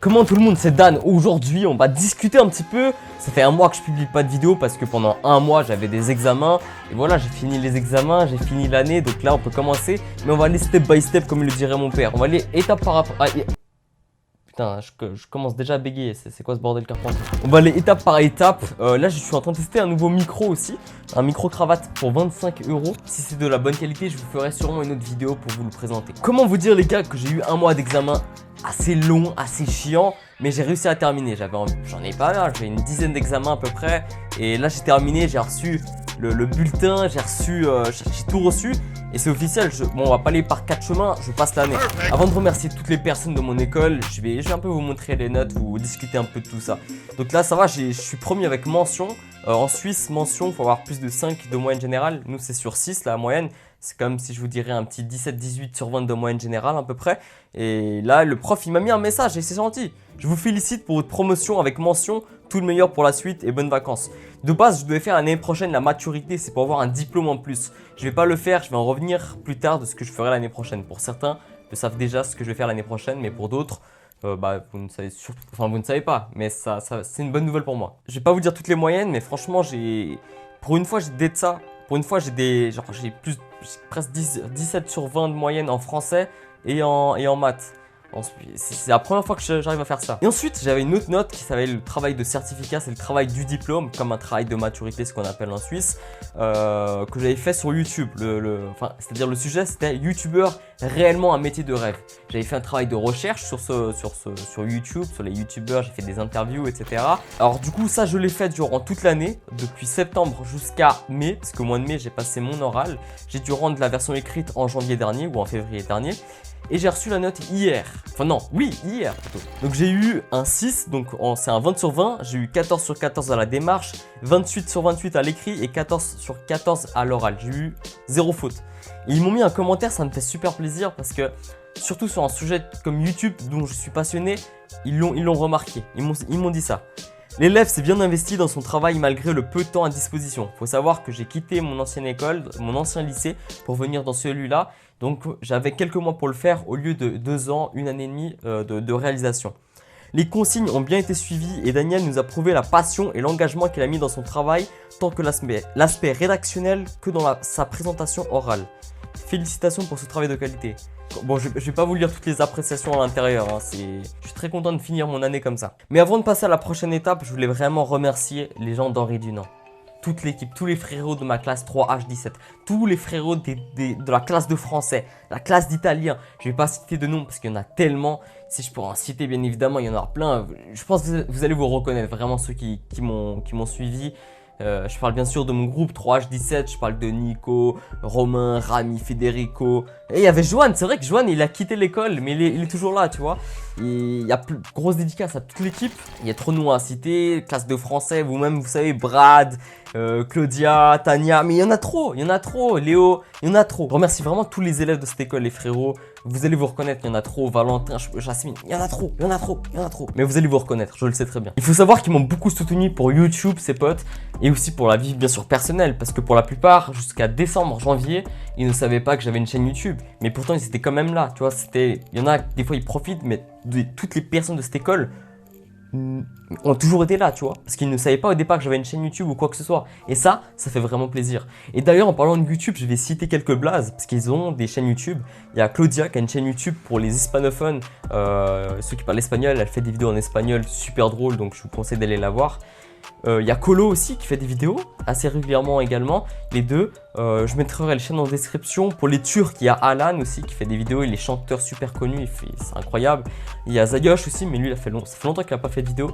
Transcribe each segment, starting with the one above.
Comment tout le monde, c'est Dan. Aujourd'hui on va discuter un petit peu. Ça fait un mois que je publie pas de vidéo parce que pendant un mois j'avais des examens. Et voilà, j'ai fini les examens, j'ai fini l'année. Donc là on peut commencer. Mais on va aller step by step comme le dirait mon père. On va aller étape par étape. Putain, je commence déjà à bégayer. C'est quoi ce bordel carpentier? On va aller étape par étape. Là je suis en train de tester un nouveau micro aussi. Un micro cravate pour 25 €. Si c'est de la bonne qualité, je vous ferai sûrement une autre vidéo pour vous le présenter. Comment vous dire les gars que j'ai eu un mois d'examen assez long, assez chiant, mais j'ai réussi à terminer. J'en ai pas mal, j'ai une dizaine d'examens à peu près. Et là j'ai terminé, j'ai reçu le bulletin, j'ai tout reçu. Et c'est officiel, bon on va pas aller par 4 chemins, je passe l'année. Avant de remercier toutes les personnes de mon école, je vais un peu vous montrer les notes, vous discuter un peu de tout ça. Donc là ça va, je suis premier avec mention. En Suisse, mention, il faut avoir plus de 5 de moyenne générale. Nous c'est sur 6 la moyenne. C'est comme si je vous dirais un petit 17-18 sur 20 de moyenne générale à peu près. Et là le prof il m'a mis un message et c'est gentil. Je vous félicite pour votre promotion avec mention. Tout le meilleur pour la suite et bonnes vacances. De base, je devais faire l'année prochaine la maturité, c'est pour avoir un diplôme en plus. Je vais pas le faire, je vais en revenir plus tard de ce que je ferai l'année prochaine. Pour certains, ils savent déjà ce que je vais faire l'année prochaine, mais pour d'autres, vous ne savez surtout, vous ne savez pas. Mais ça c'est une bonne nouvelle pour moi. Je vais pas vous dire toutes les moyennes, mais franchement, pour une fois, j'ai des de ça. Pour une fois, j'ai presque 17 sur 20 de moyenne en français et en maths. C'est la première fois que j'arrive à faire ça. Et ensuite, j'avais une autre note qui s'appelait le travail de certificat, c'est le travail du diplôme, comme un travail de maturité, ce qu'on appelle en Suisse, que j'avais fait sur YouTube. C'est-à-dire le sujet, c'était YouTubeur réellement un métier de rêve. J'avais fait un travail de recherche sur YouTube, sur les YouTubeurs, j'ai fait des interviews, etc. Alors du coup, ça, je l'ai fait durant toute l'année, depuis septembre jusqu'à mai, parce qu'au mois de mai, j'ai passé mon oral. J'ai dû rendre la version écrite en janvier dernier ou en février dernier. Et j'ai reçu la note hier. Enfin non, oui, hier plutôt. Donc j'ai eu un 6, donc c'est un 20 sur 20. J'ai eu 14 sur 14 à la démarche, 28 sur 28 à l'écrit et 14 sur 14 à l'oral. J'ai eu 0 faute. Et ils m'ont mis un commentaire, ça me fait super plaisir parce que, surtout sur un sujet comme YouTube dont je suis passionné, ils l'ont remarqué. Ils m'ont dit ça. L'élève s'est bien investi dans son travail malgré le peu de temps à disposition. Faut savoir que j'ai quitté mon ancienne école, mon ancien lycée pour venir dans celui-là. Donc j'avais quelques mois pour le faire au lieu de 2 ans, 1 année et demie de réalisation. Les consignes ont bien été suivies et Daniel nous a prouvé la passion et l'engagement qu'il a mis dans son travail, tant que l'aspect rédactionnel que dans sa présentation orale. Félicitations pour ce travail de qualité. Bon, je vais pas vous lire toutes les appréciations à l'intérieur, hein, je suis très content de finir mon année comme ça. Mais avant de passer à la prochaine étape, je voulais vraiment remercier les gens d'Henri Dunant. Toute l'équipe, tous les frérots de ma classe 3H17, tous les frérots de la classe de français, la classe d'italien. Je vais pas citer de noms parce qu'il y en a tellement. Si je pourrais en citer, bien évidemment, il y en aura plein. Je pense que vous allez vous reconnaître, vraiment ceux qui m'ont suivi. Je parle bien sûr de mon groupe 3H17, je parle de Nico, Romain, Rami, Federico. Et il y avait Joanne, c'est vrai que Joanne il a quitté l'école, mais il est toujours là, tu vois. Et il y a grosse dédicace à toute l'équipe. Il y a trop de noms à citer, classe de français, vous-même, vous savez, Brad, Claudia, Tania, mais il y en a trop, Léo, il y en a trop. Je remercie vraiment tous les élèves de cette école, les frérots. Vous allez vous reconnaître, il y en a trop, Valentin, Jasmine, il y en a trop. Mais vous allez vous reconnaître, je le sais très bien. Il faut savoir qu'ils m'ont beaucoup soutenu pour YouTube, ses potes, et aussi pour la vie bien sûr personnelle, parce que pour la plupart, jusqu'à décembre, janvier, ils ne savaient pas que j'avais une chaîne YouTube. Mais pourtant, ils étaient quand même là, tu vois, il y en a, des fois, ils profitent, mais toutes les personnes de cette école ont toujours été là, tu vois, parce qu'ils ne savaient pas au départ que j'avais une chaîne YouTube ou quoi que ce soit. Et ça fait vraiment plaisir. Et d'ailleurs, en parlant de YouTube, je vais citer quelques blazes, parce qu'ils ont des chaînes YouTube. Il y a Claudia qui a une chaîne YouTube pour les hispanophones, ceux qui parlent espagnol. Elle fait des vidéos en espagnol super drôles, donc je vous conseille d'aller la voir. Il y a Colo aussi qui fait des vidéos assez régulièrement également, les deux. Je mettrai les chaînes en description. Pour les Turcs, il y a Alan aussi qui fait des vidéos, il est chanteur super connu, c'est incroyable. Il y a Zayosh aussi, mais lui ça fait longtemps qu'il n'a pas fait de vidéo.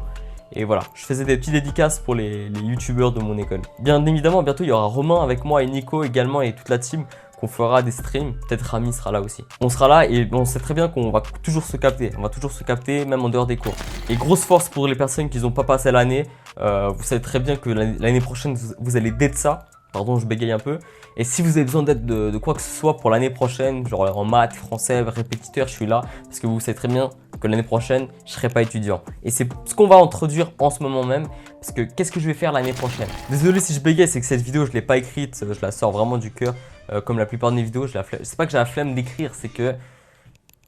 Et voilà, je faisais des petits dédicaces pour les youtubeurs de mon école. Bien évidemment, bientôt il y aura Romain avec moi et Nico également et toute la team qu'on fera des streams. Peut-être Rami sera là aussi. On sera là et on sait très bien qu'on va toujours se capter. On va toujours se capter même en dehors des cours. Et grosse force pour les personnes qui n'ont pas passé l'année. Vous savez très bien que l'année prochaine vous allez d'être ça. Pardon, je bégaye un peu. Et si vous avez besoin d'aide de quoi que ce soit pour l'année prochaine, genre en maths, français, répétiteur, je suis là. Parce que vous savez très bien que l'année prochaine, je ne serai pas étudiant. Et c'est ce qu'on va introduire en ce moment même. Parce que qu'est-ce que je vais faire l'année prochaine? Désolé si je bégaye, c'est que cette vidéo, je ne l'ai pas écrite. Je la sors vraiment du cœur. Comme la plupart de mes vidéos, c'est pas que j'ai la flemme d'écrire, c'est que...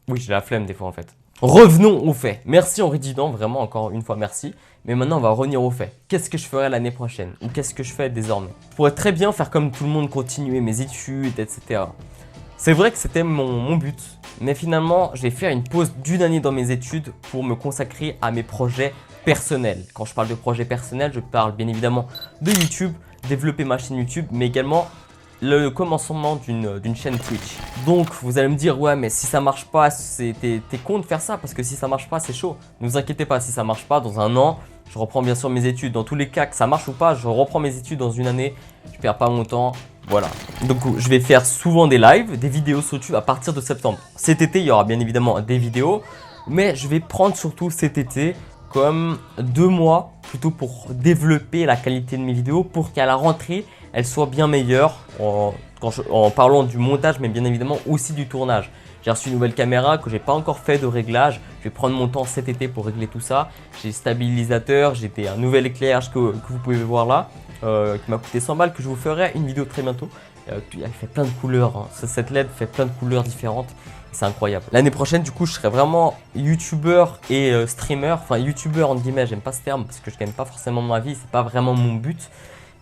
Oui, j'ai la flemme des fois en fait. Revenons aux faits. Merci Henri Didan, vraiment encore une fois merci. Mais maintenant on va revenir aux faits. Qu'est-ce que je ferai l'année prochaine? Ou qu'est-ce que je fais désormais? Je pourrais très bien faire comme tout le monde, continuer mes études, etc. C'est vrai que c'était mon but. Mais finalement, je vais faire une pause d'une année dans mes études pour me consacrer à mes projets personnels. Quand je parle de projets personnels, je parle bien évidemment de YouTube, développer ma chaîne YouTube, mais également le commencement d'une chaîne Twitch. Donc vous allez me dire ouais mais si ça marche pas, t'es con de faire ça parce que si ça marche pas c'est chaud. Ne vous inquiétez pas, si ça marche pas dans un an, je reprends bien sûr mes études. Dans tous les cas que ça marche ou pas, je reprends mes études dans une année, je perds pas mon temps. Voilà. Donc je vais faire souvent des lives, des vidéos sur YouTube à partir de septembre. Cet été il y aura bien évidemment des vidéos, mais je vais prendre surtout cet été comme 2 mois plutôt pour développer la qualité de mes vidéos pour qu'à la rentrée elle soit bien meilleure en parlant du montage mais bien évidemment aussi du tournage. J'ai reçu une nouvelle caméra que j'ai pas encore fait de réglage. Je vais prendre mon temps cet été pour régler tout ça. J'ai stabilisateur, j'ai un nouvel éclairage que vous pouvez voir là qui m'a coûté 100 balles que je vous ferai une vidéo très bientôt. Elle fait plein de couleurs, hein. Cette LED fait plein de couleurs différentes. C'est incroyable. L'année prochaine, du coup, je serai vraiment youtubeur et streamer. Enfin, youtubeur entre guillemets, j'aime pas ce terme parce que je gagne pas forcément ma vie, c'est pas vraiment mon but.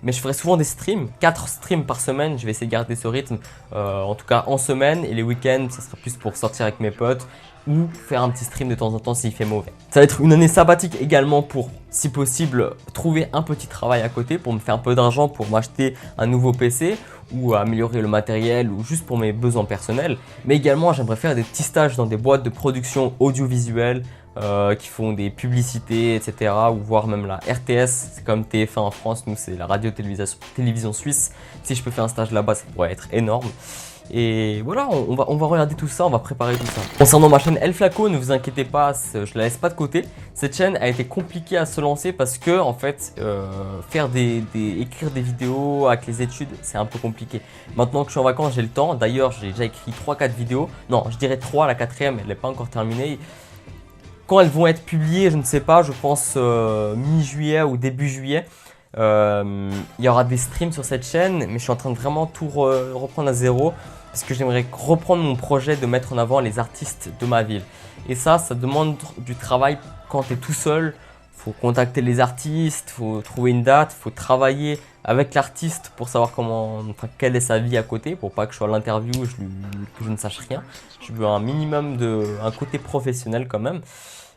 Mais je ferai souvent des streams, 4 streams par semaine. Je vais essayer de garder ce rythme, en tout cas en semaine. Et les week-ends, ça sera plus pour sortir avec mes potes ou faire un petit stream de temps en temps s'il fait mauvais. Ça va être une année sabbatique également pour, si possible, trouver un petit travail à côté pour me faire un peu d'argent pour m'acheter un nouveau PC ou améliorer le matériel ou juste pour mes besoins personnels. Mais également, j'aimerais faire des petits stages dans des boîtes de production audiovisuelle qui font des publicités, etc. Ou voir même la RTS, c'est comme TF1 en France, nous c'est la radio-télévision suisse. Si je peux faire un stage là-bas, ça pourrait être énorme. Et voilà, on va regarder tout ça, on va préparer tout ça. Concernant ma chaîne El Flaco, ne vous inquiétez pas, je la laisse pas de côté. Cette chaîne a été compliquée à se lancer parce que en fait, écrire des vidéos avec les études, c'est un peu compliqué. Maintenant que je suis en vacances, j'ai le temps. D'ailleurs, j'ai déjà écrit 3-4 vidéos. Non, je dirais 3, la 4e, elle n'est pas encore terminée. Quand elles vont être publiées, je ne sais pas, je pense mi-juillet ou début juillet. Il y aura des streams sur cette chaîne, mais je suis en train de vraiment tout reprendre à zéro parce que j'aimerais reprendre mon projet de mettre en avant les artistes de ma ville. Et ça demande du travail quand tu es tout seul. Faut contacter les artistes, faut trouver une date, faut travailler avec l'artiste pour savoir quelle est sa vie à côté, pour pas que je sois à l'interview que je ne sache rien. Je veux un minimum un côté professionnel quand même.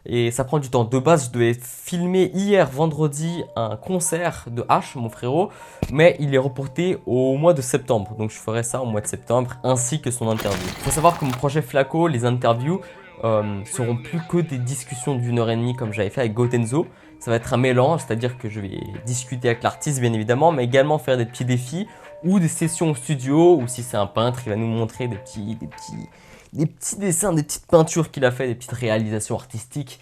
Et ça prend du temps. De base, je devais filmer hier, vendredi, un concert de H, mon frérot, mais il est reporté au mois de septembre. Donc je ferai ça au mois de septembre, ainsi que son interview. Il faut savoir que mon projet Flaco, les interviews, seront plus que des discussions d'1h30 comme j'avais fait avec Gotenzo. Ça va être un mélange, c'est-à-dire que je vais discuter avec l'artiste bien évidemment, mais également faire des petits défis ou des sessions au studio, ou si c'est un peintre, il va nous montrer des petits dessins, des petites peintures qu'il a fait, des petites réalisations artistiques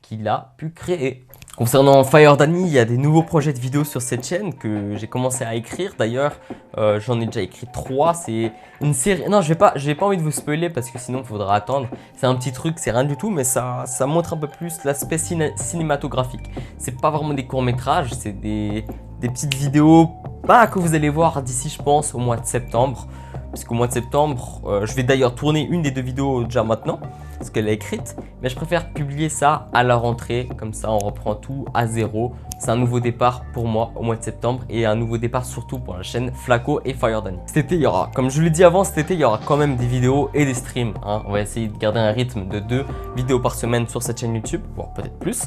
qu'il a pu créer. Concernant Fire Danny, il y a des nouveaux projets de vidéos sur cette chaîne que j'ai commencé à écrire. D'ailleurs, j'en ai déjà écrit 3. C'est une série. Non, j'ai pas envie de vous spoiler parce que sinon il faudra attendre. C'est un petit truc, c'est rien du tout, mais ça montre un peu plus l'aspect cinématographique. C'est pas vraiment des courts-métrages, c'est des petites vidéos que vous allez voir d'ici, je pense, au mois de septembre. Parce qu'au mois de septembre, je vais d'ailleurs tourner une des 2 vidéos déjà maintenant, parce qu'elle est écrite. Mais je préfère publier ça à la rentrée, comme ça on reprend tout à zéro. C'est un nouveau départ pour moi au mois de septembre et un nouveau départ surtout pour la chaîne Flaco et Fire Danny. Cet été, il y aura, comme je vous l'ai dit avant, cet été, il y aura quand même des vidéos et des streams. Hein. On va essayer de garder un rythme de 2 vidéos par semaine sur cette chaîne YouTube, voire peut-être plus.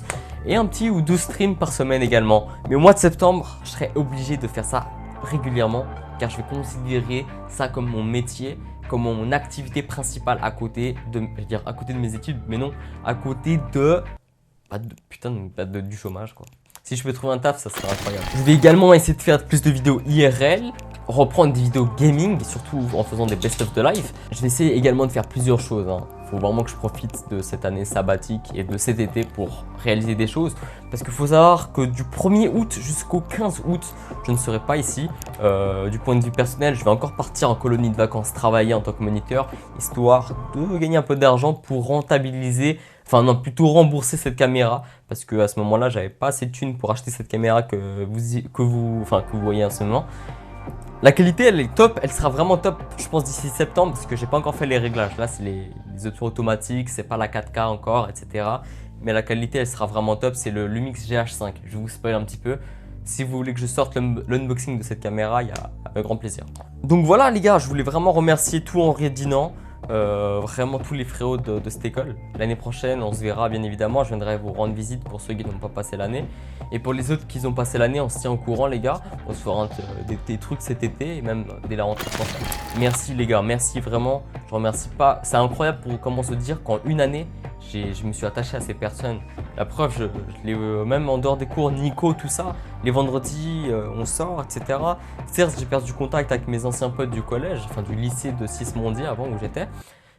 Et un petit ou 2 streams par semaine également. Mais au mois de septembre, je serai obligé de faire ça régulièrement, car je vais considérer ça comme mon métier, comme mon activité principale à côté de, à côté de mes études, mais non, à côté du chômage quoi. Si je peux trouver un taf, ça serait incroyable. Je vais également essayer de faire plus de vidéos IRL, reprendre des vidéos gaming, surtout en faisant des best of the life. Je vais essayer également de faire plusieurs choses. Faut vraiment que je profite de cette année sabbatique et de cet été pour réaliser des choses. Parce qu'il faut savoir que du 1er août jusqu'au 15 août, je ne serai pas ici. Du point de vue personnel, je vais encore partir en colonie de vacances, travailler en tant que moniteur, histoire de gagner un peu d'argent pour rentabiliser, enfin non, plutôt rembourser cette caméra. Parce qu'à ce moment-là, j'avais pas assez de thunes pour acheter cette caméra que vous voyez en ce moment. La qualité elle est top, elle sera vraiment top je pense d'ici septembre parce que j'ai pas encore fait les réglages. Là c'est les options automatiques, c'est pas la 4K encore, etc. Mais la qualité elle sera vraiment top, c'est le Lumix GH5. Je vais vous spoiler un petit peu. Si vous voulez que je sorte l'unboxing de cette caméra, il y a avec grand plaisir. Donc voilà les gars, je voulais vraiment remercier tout Henri Dinan. Vraiment tous les frérots de cette école. L'année prochaine, on se verra bien évidemment. Je viendrai vous rendre visite pour ceux qui n'ont pas passé l'année. Et pour les autres qui ont passé l'année, on se tient au courant les gars. On se fera des trucs cet été et même dès la rentrée prochaine. Merci les gars, merci vraiment. Je remercie pas. C'est incroyable pour comment se dire qu'en une année, je me suis attaché à ces personnes. La preuve, je l'ai même en dehors des cours, Nico, tout ça. Les vendredis, on sort, etc. Certes, j'ai perdu contact avec mes anciens potes du collège, enfin du lycée de Sismondi avant où j'étais.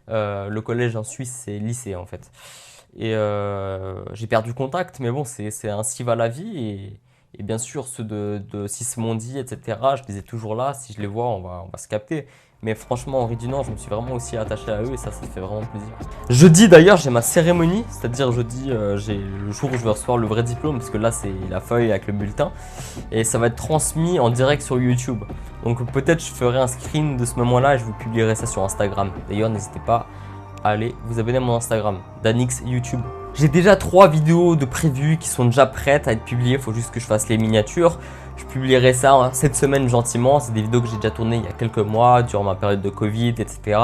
Le collège en Suisse, c'est lycée en fait. Et j'ai perdu contact, mais bon, c'est ainsi va la vie. Et bien sûr, ceux de Sismondi, etc., je les ai toujours là. Si je les vois, on va se capter. Mais franchement, Henri Dunant, je me suis vraiment aussi attaché à eux et ça fait vraiment plaisir. Jeudi d'ailleurs, j'ai ma cérémonie, c'est-à-dire jeudi, j'ai le jour où je vais recevoir le vrai diplôme, parce que là, c'est la feuille avec le bulletin. Et ça va être transmis en direct sur YouTube. Donc peut-être je ferai un screen de ce moment-là et je vous publierai ça sur Instagram. D'ailleurs, n'hésitez pas à aller vous abonner à mon Instagram, Danix YouTube. J'ai déjà 3 vidéos de prévues qui sont déjà prêtes à être publiées, il faut juste que je fasse les miniatures. Je publierai ça cette semaine gentiment, c'est des vidéos que j'ai déjà tournées il y a quelques mois, durant ma période de Covid, etc.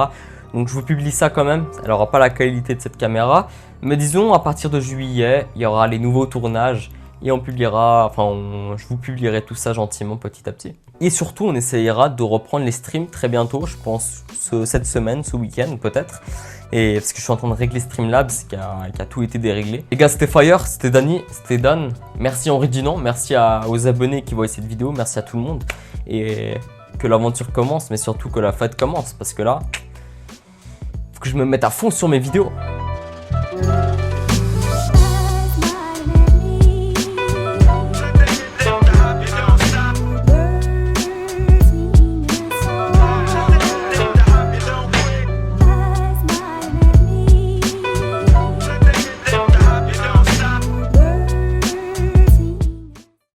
Donc je vous publie ça quand même, elle n'aura pas la qualité de cette caméra. Mais disons, à partir de juillet, il y aura les nouveaux tournages et on publiera, je vous publierai tout ça gentiment petit à petit. Et surtout, on essayera de reprendre les streams très bientôt, je pense cette semaine, ce week-end peut-être. Et parce que je suis en train de régler Streamlabs qui a tout été déréglé. Les gars, c'était Fire, c'était Dany, c'était Dan. Merci Henri Dunant, merci aux abonnés qui voient cette vidéo, merci à tout le monde. Et que l'aventure commence, mais surtout que la fête commence. Parce que là, faut que je me mette à fond sur mes vidéos.